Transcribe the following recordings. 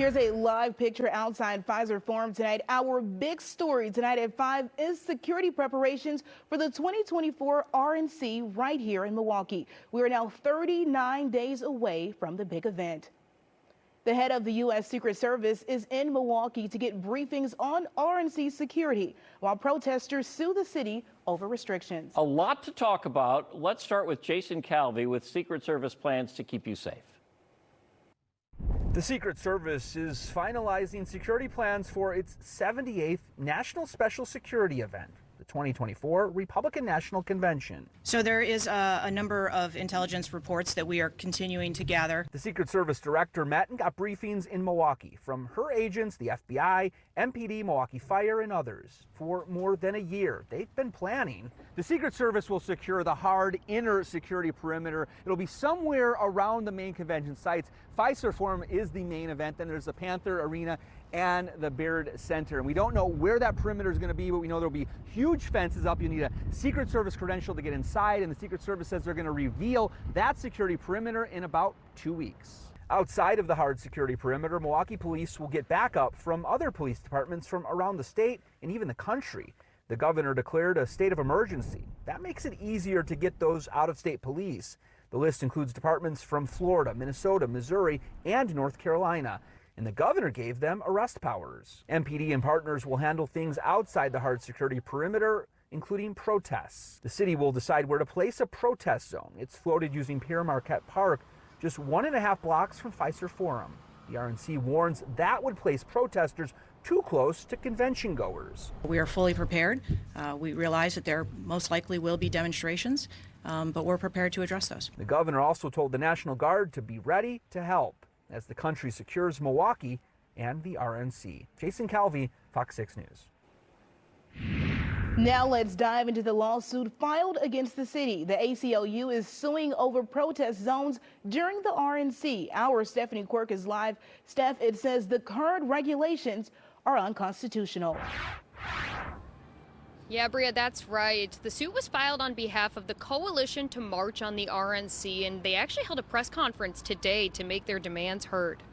Here's a live picture outside Pfizer Forum tonight. Our big story tonight at 5 is security preparations for the 2024 RNC right here in Milwaukee. We are now 39 days away from the big event. The head of the U.S. Secret Service is in Milwaukee to get briefings on RNC security while protesters sue the city over restrictions. A lot to talk about. Let's start with Jason Calvi with Secret Service plans to keep you safe. The Secret Service is finalizing security plans for its 78th National Special Security event, the 2024 Republican National Convention. So there is a number of intelligence reports that we are continuing to gather. The Secret Service director met and got briefings in Milwaukee from her agents, the FBI, MPD, Milwaukee Fire, and others. For more than a year, they've been planning. The Secret Service will secure the hard inner security perimeter. It'll be somewhere around the main convention sites. Pfizer Forum is the main event. Then there's the Panther Arena and the Baird Center. And we don't know where that perimeter is going to be, but we know there'll be huge fences up. You need a Secret Service credential to get inside, and the Secret Service says they're going to reveal that security perimeter in about 2 weeks. Outside of the hard security perimeter, Milwaukee police will get backup from other police departments from around the state and even the country. The governor declared a state of emergency. That makes it easier to get those out-of-state police. The list includes departments from Florida, Minnesota, Missouri, and North Carolina. And the governor gave them arrest powers. MPD and partners will handle things outside the hard security perimeter, including protests. The city will decide where to place a protest zone. It's floated using Pierre Marquette Park, just 1.5 blocks from Pfizer Forum. The RNC warns that would place protesters too close to convention goers. We are fully prepared. We realize that there most likely will be demonstrations, but we're prepared to address those. The governor also told the National Guard to be ready to help as the country secures Milwaukee and the RNC. Jason Calvi, Fox 6 News. Now let's dive into the lawsuit filed against the city. The ACLU is suing over protest zones during the RNC. Our Stephanie Quirk is live. Steph, it says the current regulations are unconstitutional. Yeah, Bria, that's right. The suit was filed on behalf of the Coalition to March on the RNC, and they actually held a press conference today to make their demands heard.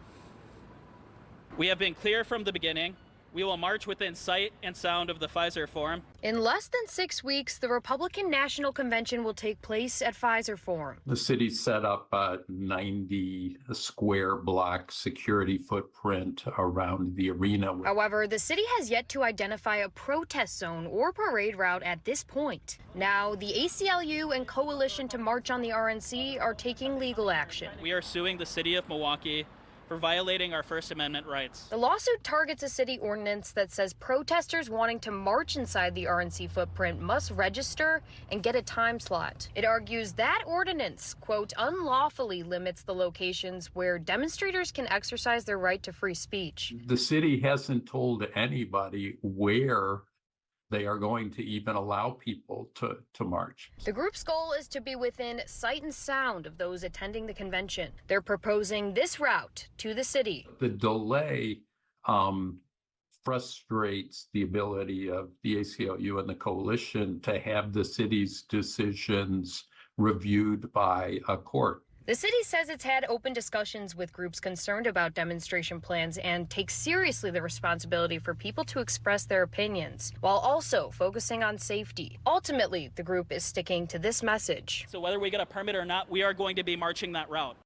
We have been clear from the beginning. We will march within sight and sound of the Pfizer Forum. In less than 6 weeks, the Republican National Convention will take place at Pfizer Forum. The city set up a 90 square block security footprint around the arena. However, the city has yet to identify a protest zone or parade route at this point. Now, the ACLU and Coalition to March on the RNC are taking legal action. We are suing the city of Milwaukee for violating our First Amendment rights. The lawsuit targets a city ordinance that says protesters wanting to march inside the RNC footprint must register and get a time slot. It argues that ordinance, quote, unlawfully limits the locations where demonstrators can exercise their right to free speech. The city hasn't told anybody where they are going to even allow people to march. The group's goal is to be within sight and sound of those attending the convention. They're proposing this route to the city. The delay frustrates the ability of the ACLU and the coalition to have the city's decisions reviewed by a court. The city says it's had open discussions with groups concerned about demonstration plans and takes seriously the responsibility for people to express their opinions, while also focusing on safety. Ultimately, the group is sticking to this message. So whether we get a permit or not, we are going to be marching that route.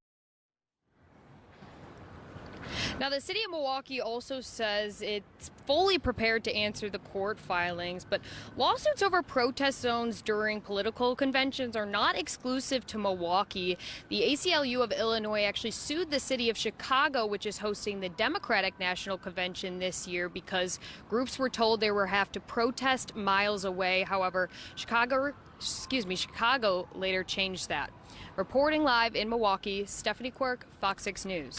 Now, the city of Milwaukee also says it's fully prepared to answer the court filings, but lawsuits over protest zones during political conventions are not exclusive to Milwaukee. The ACLU of Illinois actually sued the city of Chicago, which is hosting the Democratic National Convention this year, because groups were told they would have to protest miles away. However, Chicago later changed that. Reporting live in Milwaukee, Stephanie Quirk, Fox 6 News.